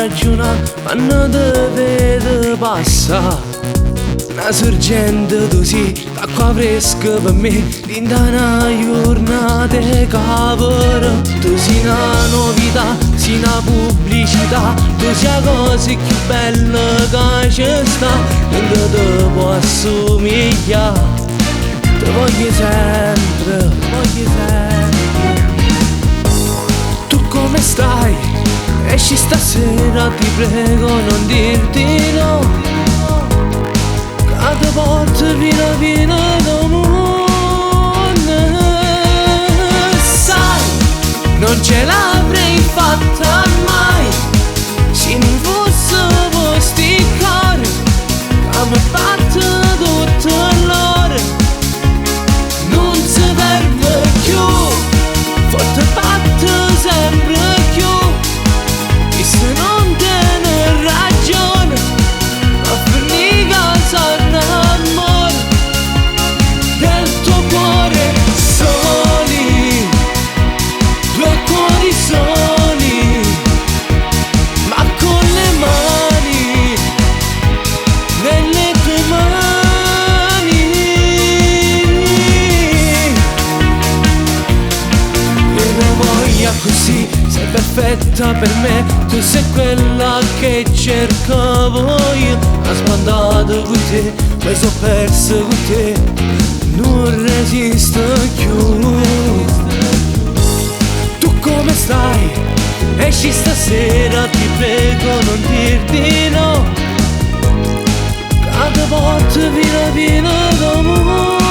ragionare, ma non te vedo passare. Una sorgente così, d'acqua fresca per me, dinta una giornata cavolo. Tu sei una novità, sei una pubblicità, tu sei la cosa più bella che ci sta, non te può assomigliare. Ti voglio sempre, ti voglio sempre. Tu come stai? Esci stasera, ti prego non dirti no. Te porto fino domani. Sai, non ce l'avrei fatta mai se non fosse vostri cori che mi batte tutto l'ora. Non si ferma più, forte batte sempre più. E se non te ne ragione, a finire casa così, sei perfetta per me, tu sei quella che cercavo io. Ho sbandato con te, mi sono perso con te, non resisto più. Tu come stai? Esci stasera, ti prego non dirti no, che ti porto fino domani.